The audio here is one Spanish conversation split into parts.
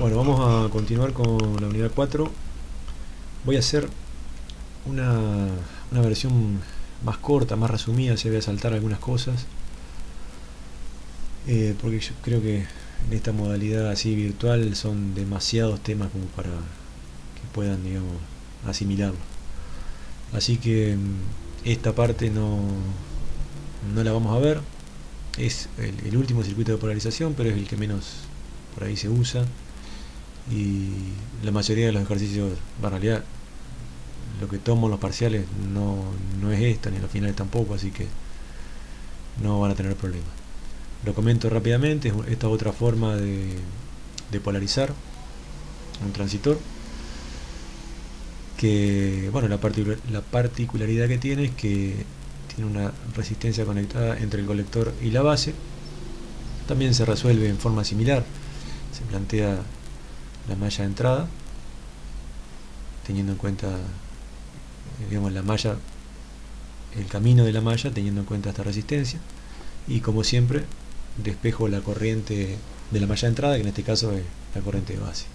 Bueno, vamos a continuar con la unidad 4. Voy a hacer una versión más corta, más resumida, se voy a saltar algunas cosas, porque yo creo que en esta modalidad así virtual son demasiados temas como para que puedan, digamos, asimilarlo. Así que esta parte no la vamos a ver. Es el último circuito de polarización, pero es el que menos por ahí se usa, y la mayoría de los ejercicios, en realidad lo que tomo en los parciales no es esto, ni en los finales tampoco, así que no van a tener problemas. Lo comento rápidamente. Esta otra forma de polarizar un transitor, que bueno, la particularidad que tiene es que tiene una resistencia conectada entre el colector y la base. También se resuelve en forma similar. Se plantea la malla de entrada teniendo en cuenta, digamos, la malla, el camino de la malla teniendo en cuenta esta resistencia, y como siempre despejo la corriente de la malla de entrada, que en este caso es la corriente de base,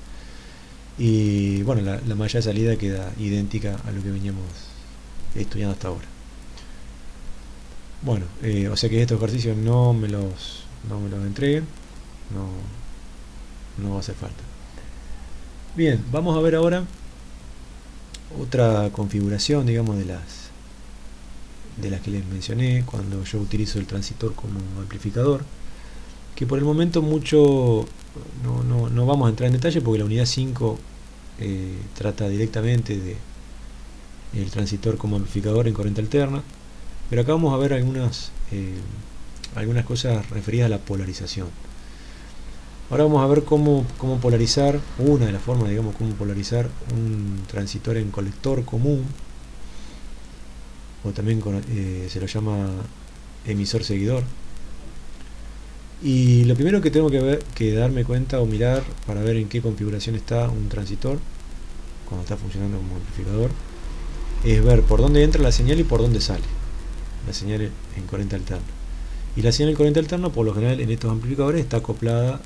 y bueno, la malla de salida queda idéntica a lo que veníamos estudiando hasta ahora. Bueno, o sea que estos ejercicios no me los entreguen, no va a hacer falta. Bien, vamos a ver ahora otra configuración, digamos, de las que les mencioné cuando yo utilizo el transistor como amplificador, que por el momento mucho no vamos a entrar en detalle, porque la unidad 5 trata directamente de el transistor como amplificador en corriente alterna, pero acá vamos a ver algunas cosas referidas a la polarización. Ahora vamos a ver cómo polarizar, una de las formas, digamos, cómo polarizar un transistor en colector común, o también se lo llama emisor seguidor. Y lo primero que tengo que darme cuenta o mirar para ver en qué configuración está un transistor cuando está funcionando como amplificador es ver por dónde entra la señal y por dónde sale la señal en corriente alterna. Y la señal en corriente alterna, por lo general en estos amplificadores, está acoplada,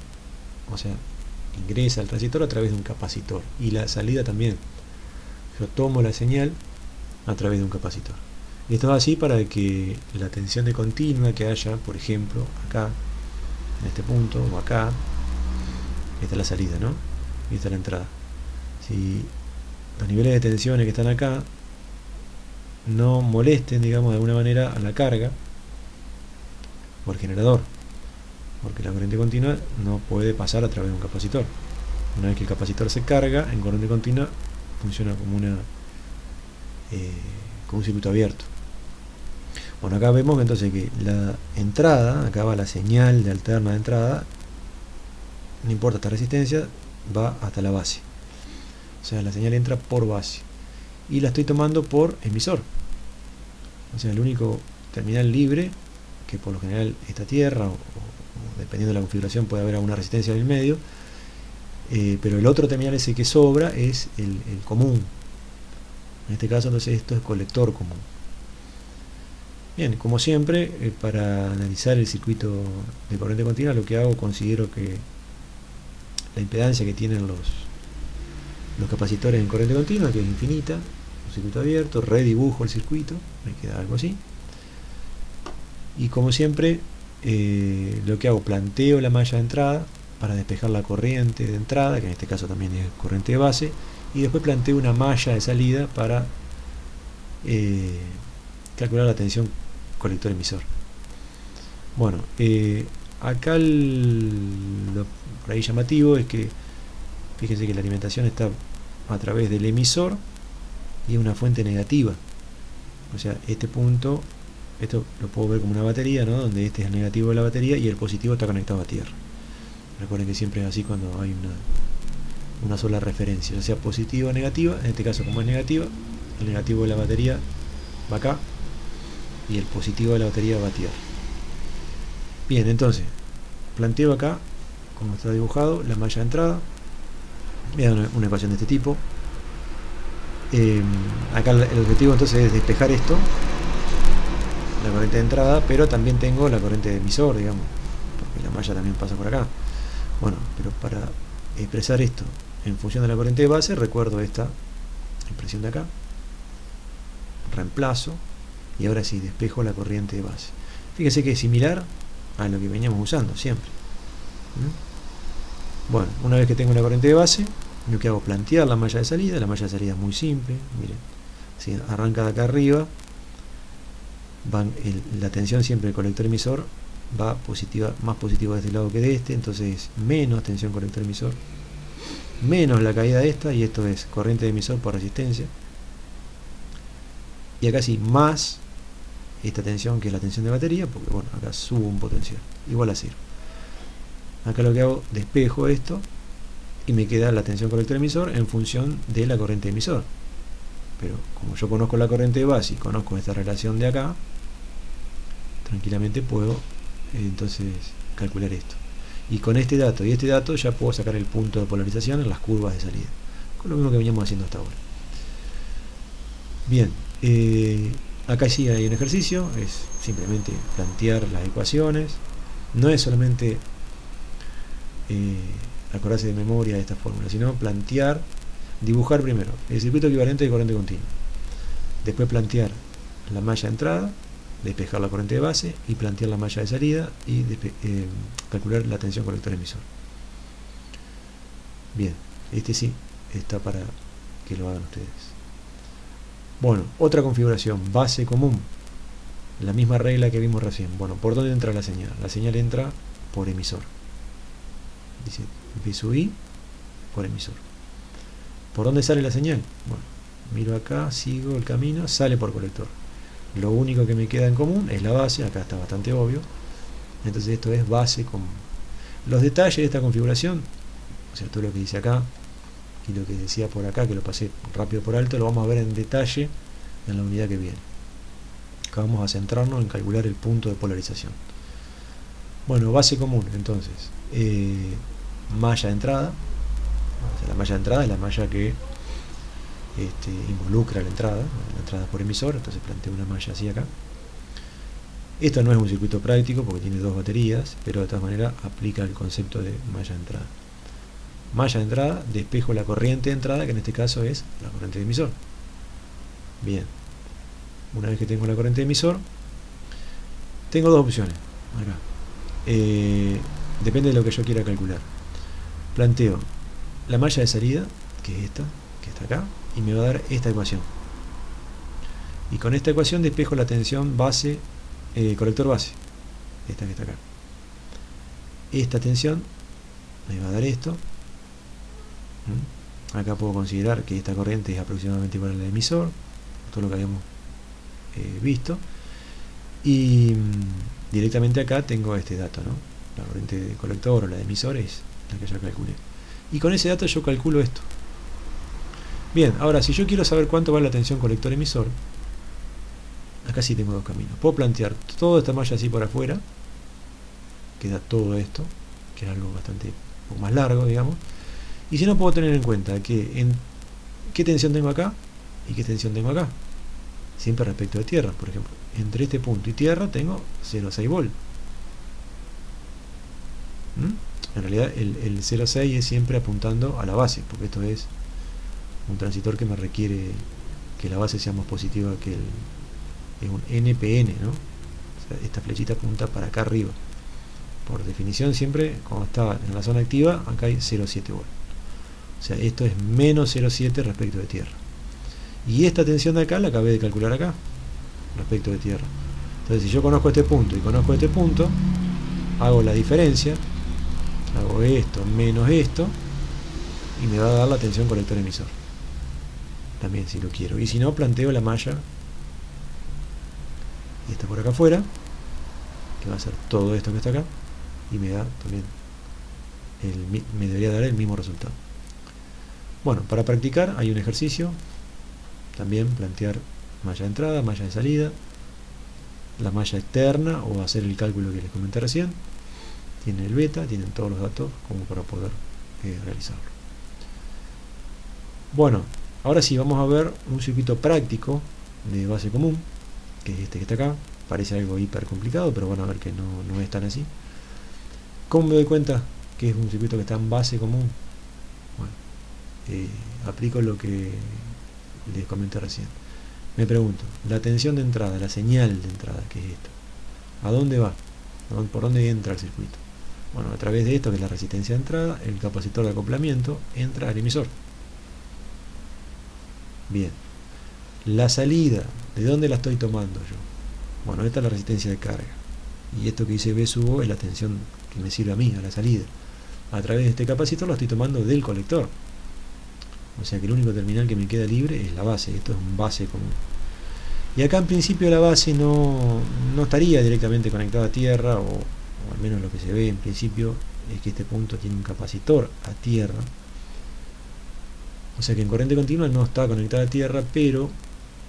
o sea, ingresa al transistor a través de un capacitor, y la salida también. Yo tomo la señal a través de un capacitor. Y esto es así para que la tensión de continua que haya, por ejemplo, acá, en este punto, o acá, esta es la salida, ¿no? Y esta es la entrada. Si los niveles de tensiones que están acá no molesten, digamos, de alguna manera a la carga o al generador, porque la corriente continua no puede pasar a través de un capacitor. Una vez que el capacitor se carga, en corriente continua funciona como un circuito abierto. Bueno, acá vemos que entonces que la entrada, acá va la señal de alterna de entrada, no importa esta resistencia, va hasta la base. O sea, la señal entra por base, y la estoy tomando por emisor. O sea, el único terminal libre, que por lo general esta tierra, o dependiendo de la configuración puede haber alguna resistencia en el medio, pero el otro terminal ese que sobra es el común. En este caso entonces esto es colector común. Bien, como siempre, para analizar el circuito de corriente continua, lo que hago, considero que la impedancia que tienen los capacitores en corriente continua, que es infinita, un circuito abierto, redibujo el circuito, me queda algo así. Y como siempre, lo que hago, planteo la malla de entrada para despejar la corriente de entrada, que en este caso también es corriente de base, y después planteo una malla de salida para calcular la tensión colector emisor. Bueno, acá lo por ahí llamativo es que fíjense que la alimentación está a través del emisor y una fuente negativa. O sea, este punto, esto lo puedo ver como una batería, ¿no? Donde este es el negativo de la batería y el positivo está conectado a tierra. Recuerden que siempre es así cuando hay una sola referencia, ya sea positiva o negativa. En este caso, como es negativa, el negativo de la batería va acá y el positivo de la batería va a tierra. Bien, entonces planteo acá, como está dibujado, la malla de entrada. Me da una ecuación de este tipo. Acá el objetivo entonces es despejar esto, la corriente de entrada, pero también tengo la corriente de emisor, digamos, porque la malla también pasa por acá. Bueno, pero para expresar esto en función de la corriente de base, recuerdo esta expresión de acá, reemplazo, y ahora sí despejo la corriente de base. Fíjese que es similar a lo que veníamos usando siempre. Bueno, una vez que tengo la corriente de base, lo que hago es plantear la malla de salida. La malla de salida es muy simple, miren, si arranca de acá arriba, la tensión siempre del colector emisor va positiva, más positiva de este lado que de este, entonces menos tensión colector emisor, menos la caída de esta, y esto es corriente de emisor por resistencia, y acá sí, más esta tensión que es la tensión de batería, porque bueno, acá subo un potencial, igual a 0. Acá lo que hago, despejo esto, y me queda la tensión colector emisor en función de la corriente de emisor. Pero como yo conozco la corriente de base y conozco esta relación de acá, tranquilamente puedo entonces calcular esto. Y con este dato y este dato ya puedo sacar el punto de polarización en las curvas de salida, con lo mismo que veníamos haciendo hasta ahora. Bien, acá sí hay un ejercicio, es simplemente plantear las ecuaciones. No es solamente acordarse de memoria de esta fórmula, sino plantear, dibujar primero el circuito equivalente de corriente continua, después plantear la malla de entrada, despejar la corriente de base y plantear la malla de salida y calcular la tensión colector emisor. Bien, este sí está para que lo hagan ustedes. Bueno, otra configuración, base común, la misma regla que vimos recién. Bueno, ¿por dónde entra la señal? La señal entra por emisor, dice V sub I por emisor. ¿Por dónde sale la señal? Bueno, miro acá, sigo el camino, sale por colector. Lo único que me queda en común es la base, acá está bastante obvio, entonces esto es base común. Los detalles de esta configuración, o sea, todo lo que dice acá y lo que decía por acá, que lo pasé rápido por alto, lo vamos a ver en detalle en la unidad que viene. Acá vamos a centrarnos en calcular el punto de polarización. Bueno, base común, entonces, malla de entrada, o sea, la malla de entrada es la malla que involucra la entrada por emisor, entonces planteo una malla así acá. Esto no es un circuito práctico porque tiene dos baterías, pero de todas maneras aplica el concepto de malla de entrada. Malla de entrada, despejo la corriente de entrada, que en este caso es la corriente de emisor. Bien, una vez que tengo la corriente de emisor, tengo dos opciones acá. Depende de lo que yo quiera calcular. Planteo la malla de salida, que es esta, que está acá, y me va a dar esta ecuación. Y con esta ecuación despejo la tensión base, colector base, esta que está acá. Esta tensión me va a dar esto. Acá puedo considerar que esta corriente es aproximadamente igual a la del emisor, todo lo que habíamos visto. Y directamente acá tengo este dato, ¿no? La corriente de colector o la de emisor es la que ya calculé. Y con ese dato yo calculo esto. Bien, ahora si yo quiero saber cuánto vale la tensión colector emisor, acá sí tengo dos caminos. Puedo plantear toda esta malla así por afuera, queda todo esto, que es algo bastante un poco más largo, digamos. Y si no, puedo tener en cuenta que qué tensión tengo acá y qué tensión tengo acá, siempre respecto de tierra. Por ejemplo, entre este punto y tierra tengo 0,6 volt. En realidad el 0,6 es siempre apuntando a la base, porque esto es un transistor que me requiere que la base sea más positiva que es un NPN, ¿no? O sea, esta flechita apunta para acá arriba. Por definición siempre, cuando está en la zona activa, acá hay 0,7 volt. O sea, esto es menos 0,7 respecto de tierra. Y esta tensión de acá la acabé de calcular acá, respecto de tierra. Entonces, si yo conozco este punto y conozco este punto, hago la diferencia, hago esto menos esto, y me va a dar la tensión colector emisor. También, si lo quiero. Y si no, planteo la malla, y esta por acá afuera, que va a ser todo esto que está acá, y me da también, me debería dar el mismo resultado. Bueno, para practicar hay un ejercicio, también plantear malla de entrada, malla de salida, la malla externa o hacer el cálculo que les comenté recién. Tienen el beta, tienen todos los datos como para poder realizarlo. Bueno, ahora sí vamos a ver un circuito práctico de base común, que es este que está acá. Parece algo hiper complicado, pero van a ver que no es tan así. ¿Cómo me doy cuenta que es un circuito que está en base común? aplico lo que les comenté recién. Me pregunto, la tensión de entrada, la señal de entrada, ¿qué es esto? ¿A dónde va? ¿Por dónde entra el circuito? Bueno, a través de esto, que es la resistencia de entrada, el capacitor de acoplamiento entra al emisor. Bien. La salida, ¿de dónde la estoy tomando yo? Bueno, esta es la resistencia de carga. Y esto que dice V sub O es la tensión que me sirve a mí, a la salida. A través de este capacitor la estoy tomando del colector. O sea que el único terminal que me queda libre es la base. Esto es un base común. Y acá en principio la base no estaría directamente conectada a tierra, o al menos lo que se ve en principio es que este punto tiene un capacitor a tierra. O sea que en corriente continua no está conectada a tierra, pero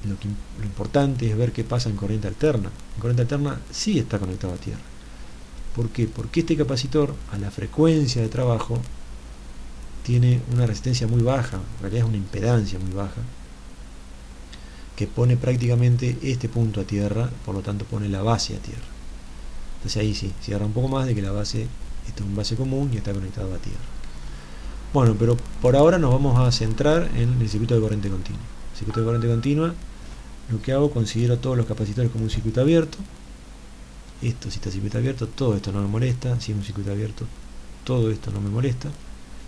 lo importante es ver qué pasa en corriente alterna. En corriente alterna sí está conectado a tierra. ¿Por qué? Porque este capacitor, a la frecuencia de trabajo, tiene una resistencia muy baja, en realidad es una impedancia muy baja, que pone prácticamente este punto a tierra, por lo tanto pone la base a tierra. Entonces ahí sí, cierra un poco más de que la base, esto es un base común y está conectado a tierra. Bueno, pero por ahora nos vamos a centrar en el circuito de corriente continua. El circuito de corriente continua, lo que hago, considero todos los capacitores como un circuito abierto. Esto, si está circuito abierto, todo esto no me molesta. Si es un circuito abierto, todo esto no me molesta.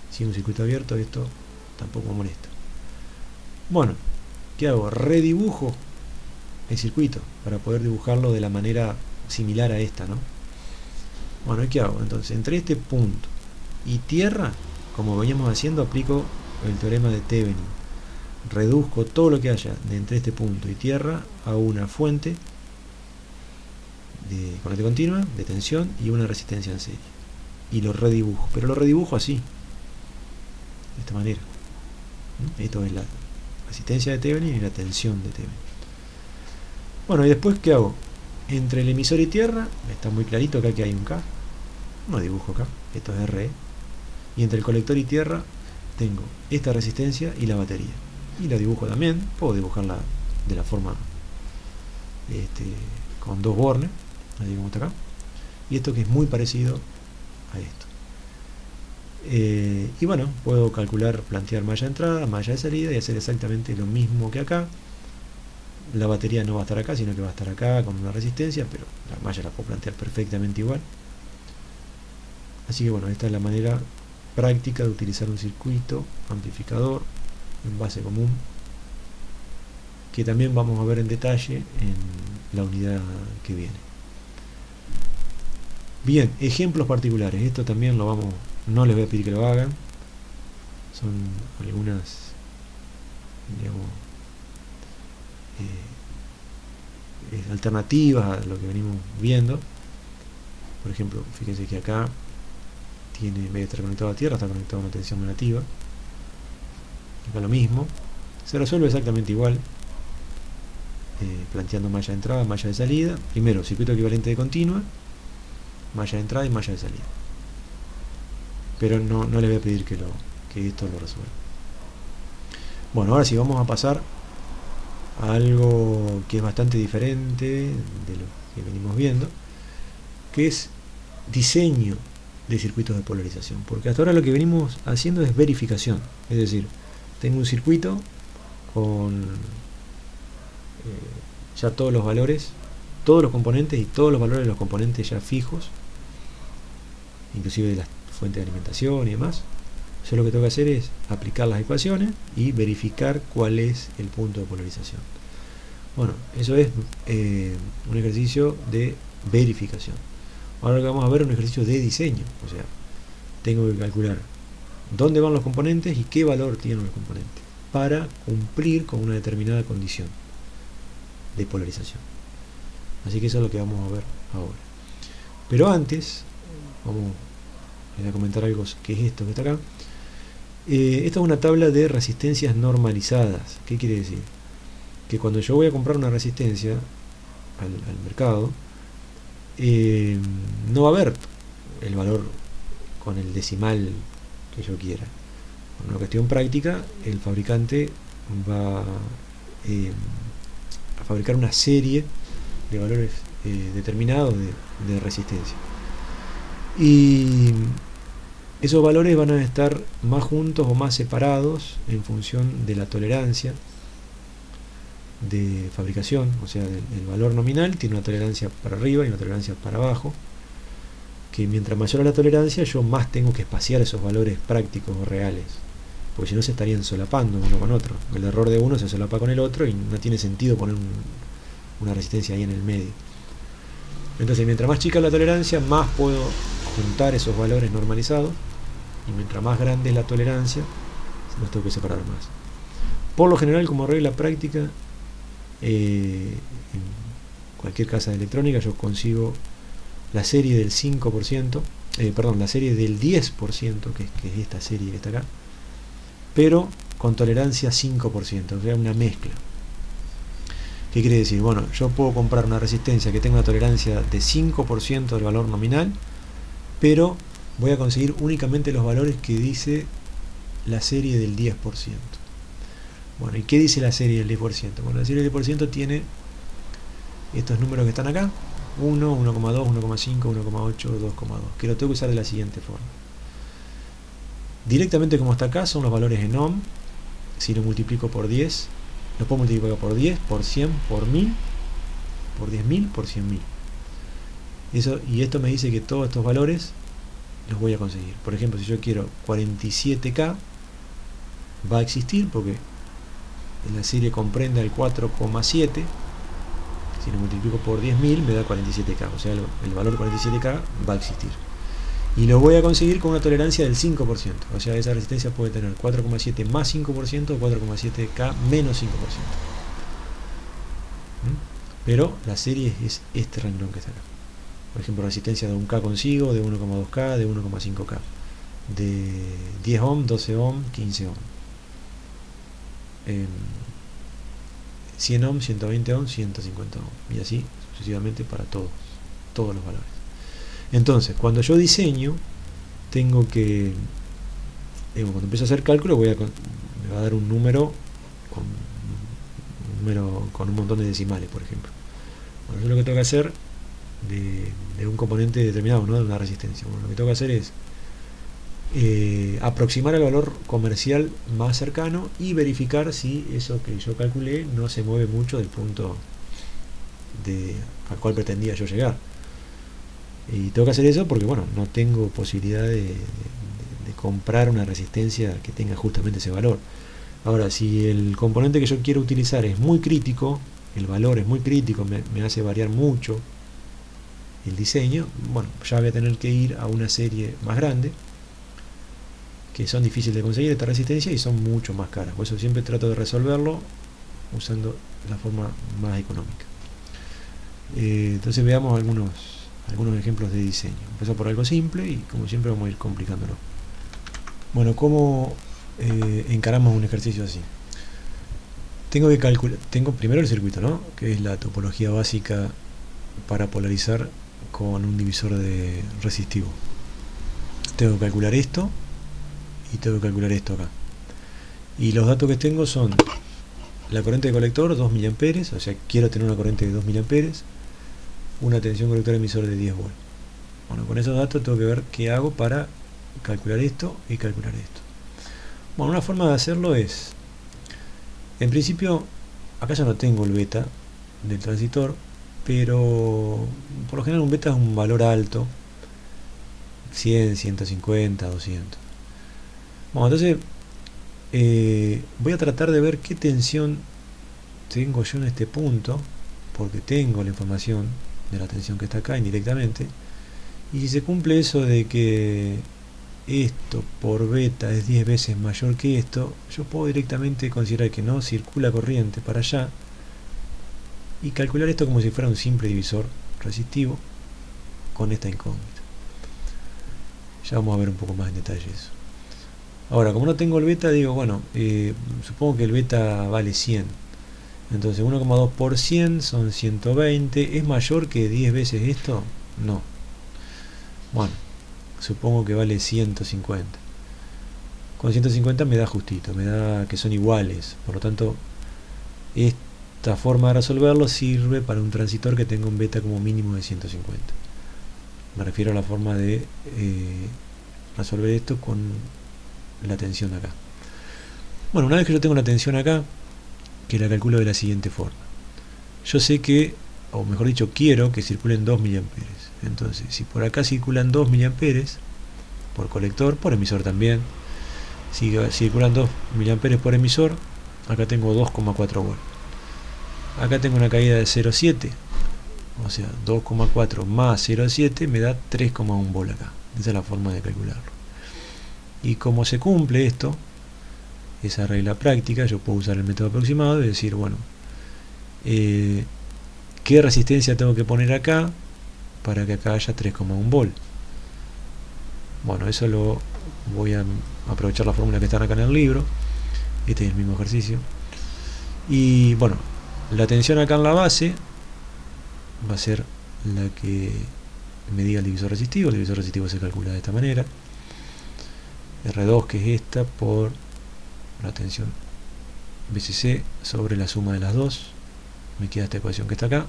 Si es un circuito abierto, esto tampoco me molesta. Bueno, ¿qué hago? Redibujo el circuito para poder dibujarlo de la manera similar a esta, ¿no? Bueno, ¿y qué hago? Entonces, entre este punto y tierra, como veníamos haciendo, aplico el teorema de Thevenin. Reduzco todo lo que haya de entre este punto y tierra a una fuente de corriente continua, de tensión y una resistencia en serie. Y lo redibujo, pero lo redibujo así, de esta manera. Esto es la resistencia de Thevenin y la tensión de Thevenin. Bueno, y después, ¿qué hago? Entre el emisor y tierra, está muy clarito acá que hay un K. No dibujo acá, esto es RE. Y entre el colector y tierra tengo esta resistencia y la batería. Y la dibujo también, puedo dibujarla de la forma con dos bornes, así como está acá. Y esto que es muy parecido a esto. Y bueno, puedo calcular, plantear malla de entrada, malla de salida y hacer exactamente lo mismo que acá. La batería no va a estar acá, sino que va a estar acá con una resistencia, pero la malla la puedo plantear perfectamente igual. Así que bueno, esta es la manera práctica de utilizar un circuito amplificador en base común, que también vamos a ver en detalle en la unidad que viene. Bien, ejemplos particulares. Esto también lo vamos, no les voy a pedir que lo hagan, son algunas, digamos, alternativas a lo que venimos viendo. Por ejemplo, fíjense que acá tiene, en vez de estar conectado a tierra, está conectado a una tensión negativa. Acá lo mismo, se resuelve exactamente igual, planteando malla de entrada, malla de salida. Primero, circuito equivalente de continua, malla de entrada y malla de salida. Pero no les voy a pedir que esto lo resuelva. Bueno, ahora sí vamos a pasar a algo que es bastante diferente de lo que venimos viendo, que es diseño de circuitos de polarización, porque hasta ahora lo que venimos haciendo es verificación, es decir, tengo un circuito con ya todos los valores, todos los componentes y todos los valores de los componentes ya fijos, inclusive de la fuente de alimentación y demás. Yo lo que tengo que hacer es aplicar las ecuaciones y verificar cuál es el punto de polarización. Bueno, eso es un ejercicio de verificación. Ahora lo que vamos a ver es un ejercicio de diseño, o sea, tengo que calcular dónde van los componentes y qué valor tienen los componentes para cumplir con una determinada condición de polarización. Así que eso es lo que vamos a ver ahora. Pero antes, les voy a comentar algo que es esto que está acá. Esta es una tabla de resistencias normalizadas. ¿Qué quiere decir? Que cuando yo voy a comprar una resistencia al mercado, no va a haber el valor con el decimal que yo quiera. Por una cuestión práctica, el fabricante va a fabricar una serie de valores determinados de resistencia. Y esos valores van a estar más juntos o más separados en función de la tolerancia de fabricación, o sea, el valor nominal tiene una tolerancia para arriba y una tolerancia para abajo, que mientras mayor es la tolerancia, yo más tengo que espaciar esos valores prácticos o reales, porque si no se estarían solapando uno con otro. El error de uno se solapa con el otro y no tiene sentido poner una resistencia ahí en el medio. Entonces, mientras más chica es la tolerancia, más puedo juntar esos valores normalizados, y mientras más grande es la tolerancia, los tengo que separar más. Por lo general, como regla práctica, en cualquier casa de electrónica yo consigo la serie del 5%, la serie del 10%, que es esta serie que está acá, pero con tolerancia 5%, o sea, una mezcla. ¿Qué quiere decir? Bueno, yo puedo comprar una resistencia que tenga una tolerancia de 5% del valor nominal, pero voy a conseguir únicamente los valores que dice la serie del 10%. Bueno, ¿y qué dice la serie del 10%? Bueno, la serie del 10% tiene estos números que están acá: 1, 1,2, 1,5, 1,8, 2,2, que lo tengo que usar de la siguiente forma. Directamente, como está acá, son los valores en ohm. Si lo multiplico por 10, lo puedo multiplicar por 10, por 100, por 1000, por 10.000, por 100.000. Y esto me dice que todos estos valores los voy a conseguir. Por ejemplo, si yo quiero 47K, va a existir porque la serie comprende el 4,7. Si lo multiplico por 10.000 me da 47K, o sea, el valor 47K va a existir. Y lo voy a conseguir con una tolerancia del 5%, o sea, esa resistencia puede tener 4,7 más 5% o 4,7K menos 5%. Pero la serie es este renglón que está acá. Por ejemplo, resistencia de 1K consigo, de 1,2K, de 1,5K, de 10 ohm, 12 ohm, 15 ohm, 100 ohm, 120 ohm, 150 ohm, y así sucesivamente para todos los valores. Entonces, cuando yo diseño, tengo que, cuando empiezo a hacer cálculo, me va a dar un número con un montón de decimales, por ejemplo. Bueno, yo lo que tengo que hacer de un componente determinado, ¿no? De una resistencia. Bueno, lo que tengo que hacer es aproximar al valor comercial más cercano y verificar si eso que yo calculé no se mueve mucho del punto al cual pretendía yo llegar. Y tengo que hacer eso porque, bueno, no tengo posibilidad de comprar una resistencia que tenga justamente ese valor. Ahora, si el componente que yo quiero utilizar es muy crítico, el valor es muy crítico, me hace variar mucho el diseño, bueno, ya voy a tener que ir a una serie más grande, que son difíciles de conseguir esta resistencia y son mucho más caras. Por eso siempre trato de resolverlo usando la forma más económica. Entonces veamos algunos ejemplos de diseño. Empezamos por algo simple y, como siempre, vamos a ir complicándolo. Bueno, ¿cómo encaramos un ejercicio así? Tengo primero el circuito, ¿no? Que es la topología básica para polarizar con un divisor de resistivo. Tengo que calcular esto y tengo que calcular esto acá. Y los datos que tengo son la corriente de colector, 2 mA, o sea, quiero tener una corriente de 2 mA, una tensión colector emisor de 10 volts. Bueno, con esos datos tengo que ver qué hago para calcular esto y calcular esto. Bueno, una forma de hacerlo es, en principio, acá ya no tengo el beta del transistor, pero por lo general un beta es un valor alto, 100, 150, 200. Bueno, entonces voy a tratar de ver qué tensión tengo yo en este punto, porque tengo la información de la tensión que está acá indirectamente, y si se cumple eso de que esto por beta es 10 veces mayor que esto, yo puedo directamente considerar que no circula corriente para allá y calcular esto como si fuera un simple divisor resistivo con esta incógnita. Ya vamos a ver un poco más en detalle eso. Ahora, como no tengo el beta, digo, bueno, supongo que el beta vale 100. Entonces 1,2 por 100 son 120. ¿Es mayor que 10 veces esto? No. Bueno, supongo que vale 150. Con 150 me da justito, me da que son iguales. Por lo tanto, esta forma de resolverlo sirve para un transistor que tenga un beta como mínimo de 150. Me refiero a la forma de resolver esto con la tensión de acá. Bueno, una vez que yo tengo la tensión acá, que la calculo de la siguiente forma. Yo sé que, o mejor dicho, quiero que circulen 2 mA. Entonces, si por acá circulan 2 mA, por colector, por emisor también, si circulan 2 mA por emisor, acá tengo 2,4 volt. Acá tengo una caída de 0,7, o sea, 2,4 más 0,7 me da 3,1 volt acá. Esa es la forma de calcularlo. Y como se cumple esto, esa regla práctica, yo puedo usar el método aproximado y decir, bueno, ¿qué resistencia tengo que poner acá para que acá haya 3,1 volt? Bueno, eso lo voy a aprovechar la fórmula que está acá en el libro. Este es el mismo ejercicio. Y bueno, la tensión acá en la base va a ser la que me diga el divisor resistivo. El divisor resistivo se calcula de esta manera. R2, que es esta, por la tensión BCC sobre la suma de las dos. Me queda esta ecuación que está acá.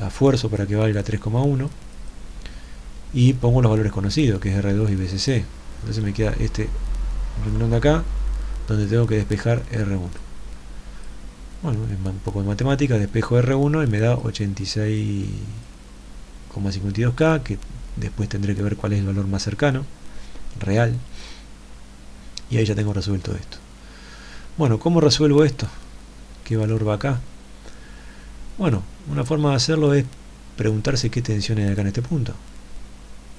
La esfuerzo para que valga 3,1. Y pongo los valores conocidos, que es R2 y BCC. Entonces me queda este renglón de acá, donde tengo que despejar R1. Bueno, es un poco de matemática, despejo R1 y me da 86,52K, que después tendré que ver cuál es el valor más cercano, real. Y ahí ya tengo resuelto esto. Bueno, ¿cómo resuelvo esto? ¿Qué valor va acá? Bueno, una forma de hacerlo es preguntarse qué tensión hay acá en este punto.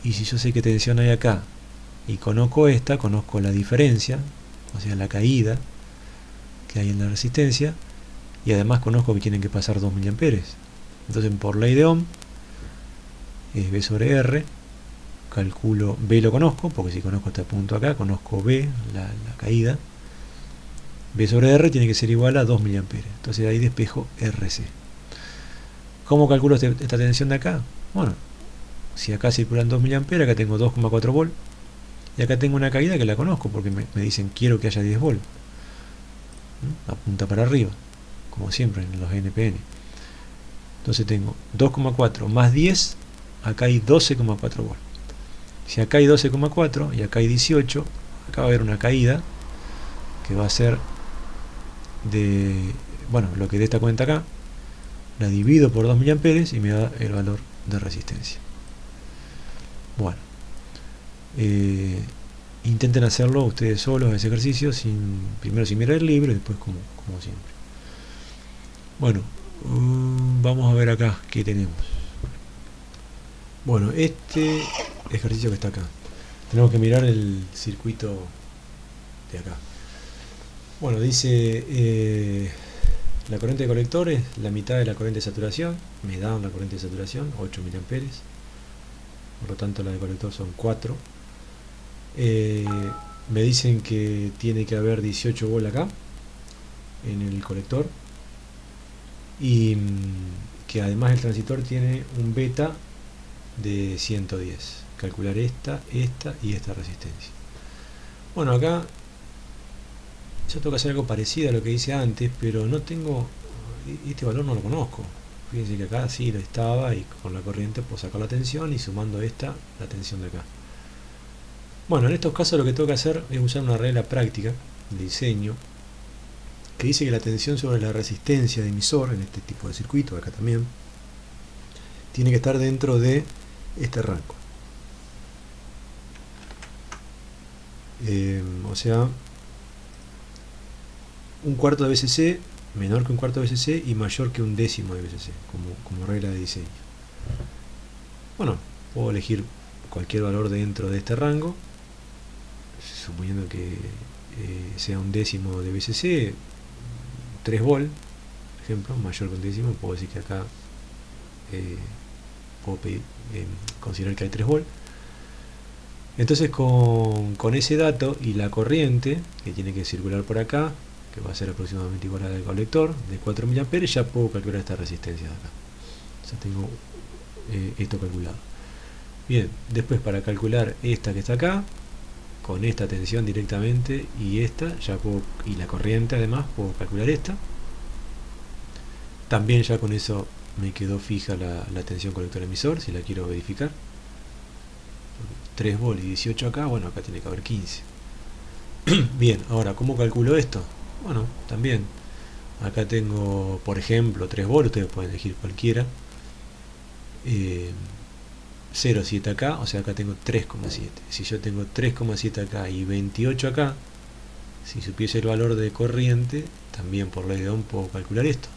Y si yo sé qué tensión hay acá y conozco esta, conozco la diferencia, o sea, la caída que hay en la resistencia, y además conozco que tienen que pasar 2 mA. Entonces, por ley de Ohm, es B sobre R, calculo B, lo conozco, porque si conozco este punto acá, conozco B, la caída. B sobre R tiene que ser igual a 2 mA. Entonces ahí despejo RC. ¿Cómo calculo esta tensión de acá? Bueno, si acá circulan 2 mA, acá tengo 2,4 volt. Y acá tengo una caída que la conozco porque me dicen quiero que haya 10 volt. Apunta para arriba, como siempre en los NPN. Entonces tengo 2,4 más 10, acá hay 12,4 volt. Si acá hay 12,4 y acá hay 18, acá va a haber una caída que va a ser de, bueno, lo que dé esta cuenta acá, la divido por 2 mA y me da el valor de resistencia. Bueno, intenten hacerlo ustedes solos, ese ejercicio, primero sin mirar el libro y después como siempre. Bueno, vamos a ver acá qué tenemos. Bueno, este ejercicio que está acá, tenemos que mirar el circuito de acá. Bueno, dice la corriente de colector es la mitad de la corriente de saturación. Me dan la corriente de saturación, 8 mA. Por lo tanto la de colector son 4. Me dicen que tiene que haber 18 volt acá en el colector, y que además el transistor tiene un beta de 110. Calcular esta y esta resistencia. Bueno, acá yo tengo que hacer algo parecido a lo que hice antes, pero no tengo, este valor no lo conozco. Fíjense que acá sí lo estaba, y con la corriente puedo sacar la tensión, y sumando esta, la tensión de acá. Bueno, en estos casos lo que tengo que hacer es usar una regla práctica de diseño que dice que la tensión sobre la resistencia de emisor, en este tipo de circuito, acá también, tiene que estar dentro de este rango. O sea, un cuarto de BCC menor que un cuarto de BCC y mayor que un décimo de BCC, como regla de diseño. Bueno, puedo elegir cualquier valor dentro de este rango, suponiendo que sea un décimo de BCC, 3 volt, por ejemplo, mayor que un décimo. Puedo decir que acá puedo considerar que hay 3 volt. Entonces con ese dato y la corriente que tiene que circular por acá, que va a ser aproximadamente igual a la del colector, de 4 mA, ya puedo calcular esta resistencia de acá. Ya tengo esto calculado. Bien, después para calcular esta que está acá, con esta tensión directamente y esta, ya puedo, y la corriente además, puedo calcular esta. También ya con eso me quedó fija la tensión colector emisor, si la quiero verificar. 3 volt y 18 acá, bueno, acá tiene que haber 15. Bien, ahora, ¿cómo calculo esto? Bueno, también, acá tengo, por ejemplo, 3 volt, ustedes pueden elegir cualquiera. 0,7 acá, o sea, acá tengo 3,7. Si yo tengo 3,7 acá y 28 acá, si supiese el valor de corriente, también por ley de Ohm puedo calcular esto.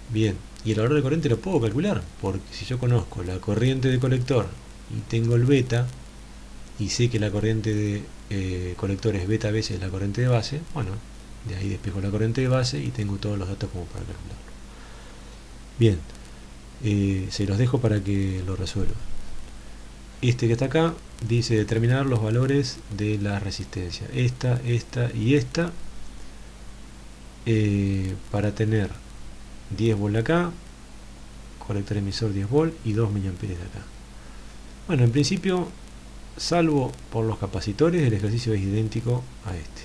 Bien, y el valor de corriente lo puedo calcular, porque si yo conozco la corriente de colector y tengo el beta, y sé que la corriente de colector es beta veces la corriente de base, bueno, de ahí despejo la corriente de base y tengo todos los datos como para calcularlo. Bien, se los dejo para que lo resuelvan. Este que está acá dice determinar los valores de la resistencia, esta y esta, para tener 10 volt acá, colector emisor 10 volt y 2 mA de acá. Bueno, en principio, salvo por los capacitores, el ejercicio es idéntico a este.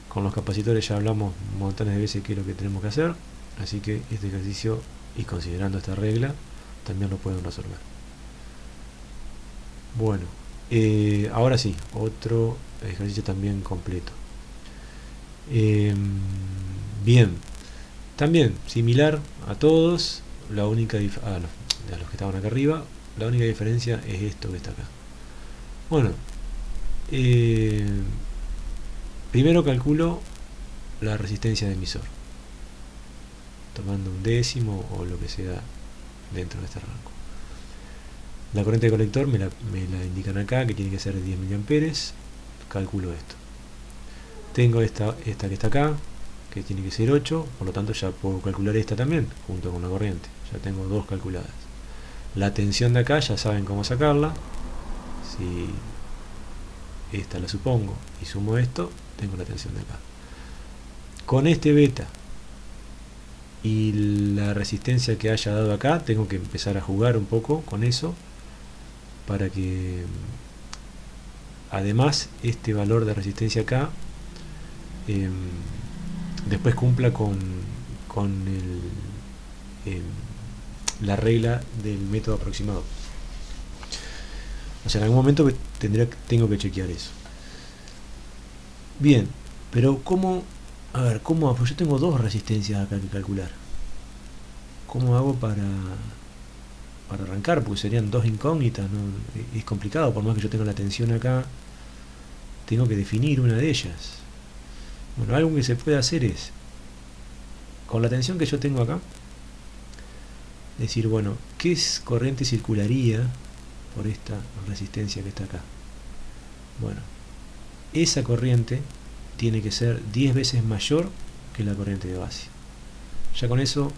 Con los capacitores ya hablamos montones de veces qué es lo que tenemos que hacer, así que este ejercicio, y considerando esta regla, también lo pueden resolver. Bueno, ahora sí, otro ejercicio también completo. Bien, también similar a todos, la única a los que estaban acá arriba, la única diferencia es esto que está acá. Bueno, primero calculo la resistencia de emisor, tomando un décimo o lo que sea dentro de este rango. La corriente de colector me la indican acá, que tiene que ser de 10 mA. Calculo esto. Tengo esta que está acá, que tiene que ser 8, por lo tanto ya puedo calcular esta también, junto con la corriente. Ya tengo dos calculadas. La tensión de acá ya saben cómo sacarla. Si esta la supongo y sumo esto, tengo la tensión de acá. Con este beta y la resistencia que haya dado acá, tengo que empezar a jugar un poco con eso, para que además este valor de resistencia acá después cumpla con la regla del método aproximado. O sea, en algún momento tengo que chequear eso. Bien, pero ¿cómo? A ver, ¿cómo? Pues yo tengo dos resistencias acá que calcular. ¿Cómo hago para arrancar? Porque serían dos incógnitas, ¿no? Es complicado, por más que yo tenga la tensión acá, tengo que definir una de ellas. Bueno, algo que se puede hacer es, con la tensión que yo tengo acá, decir, bueno, ¿qué corriente circularía por esta resistencia que está acá? Bueno, esa corriente tiene que ser 10 veces mayor que la corriente de base. Ya con eso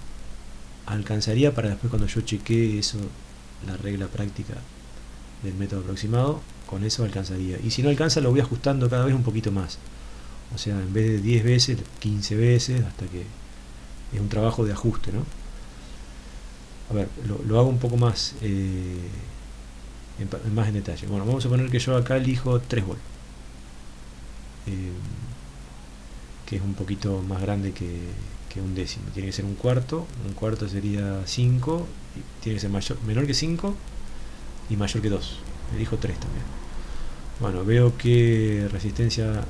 alcanzaría para después, cuando yo chequee eso, la regla práctica del método aproximado, con eso alcanzaría. Y si no alcanza, lo voy ajustando cada vez un poquito más. O sea, en vez de 10 veces, 15 veces, hasta que es un trabajo de ajuste, ¿no? A ver, lo hago un poco más más en detalle. Bueno, vamos a poner que yo acá elijo 3 volt, que es un poquito más grande que un décimo. Tiene que ser un cuarto sería 5, tiene que ser menor que 5 y mayor que 2. Elijo 3 también. Bueno, veo que resistencia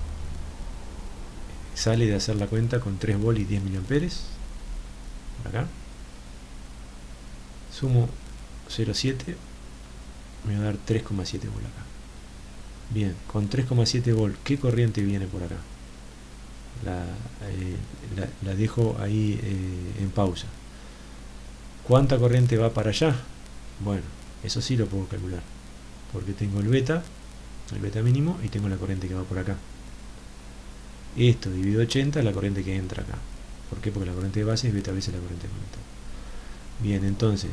sale de hacer la cuenta con 3 volt y 10 mA. Por acá. Sumo 0,7, me va a dar 3,7 volt acá. Bien, con 3,7 volt, ¿qué corriente viene por acá? La dejo ahí en pausa. ¿Cuánta corriente va para allá? Bueno, eso sí lo puedo calcular, porque tengo el beta mínimo, y tengo la corriente que va por acá. Esto dividido 80 es la corriente que entra acá. ¿Por qué? Porque la corriente de base es beta veces la corriente de colector. Bien, entonces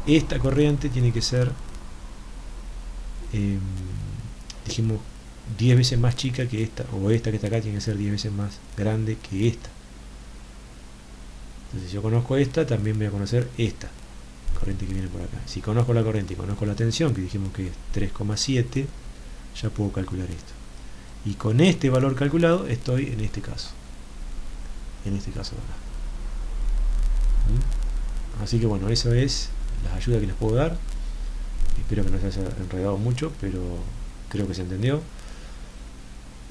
esta corriente tiene que ser, dijimos, 10 veces más chica que esta, o esta que está acá tiene que ser 10 veces más grande que esta. Entonces, si yo conozco esta, también voy a conocer esta corriente que viene por acá. Si conozco la corriente y conozco la tensión, que dijimos que es 3,7, ya puedo calcular esto. Y con este valor calculado estoy en este caso. Acá. Así que bueno, eso es las ayudas que les puedo dar. Espero que no se haya enredado mucho, pero creo que se entendió.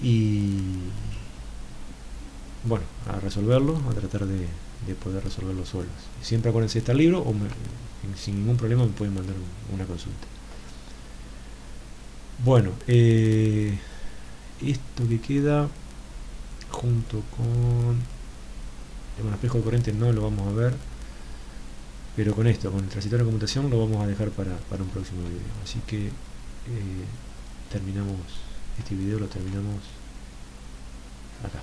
Y bueno, a resolverlo, a tratar de poder resolverlo solos. Siempre acuérdense de este libro o sin ningún problema me pueden mandar una consulta. Bueno, esto que queda junto con el espejo de corriente no lo vamos a ver, pero con esto, con el transistor de conmutación, lo vamos a dejar para un próximo video. Así que terminamos este video, lo terminamos acá.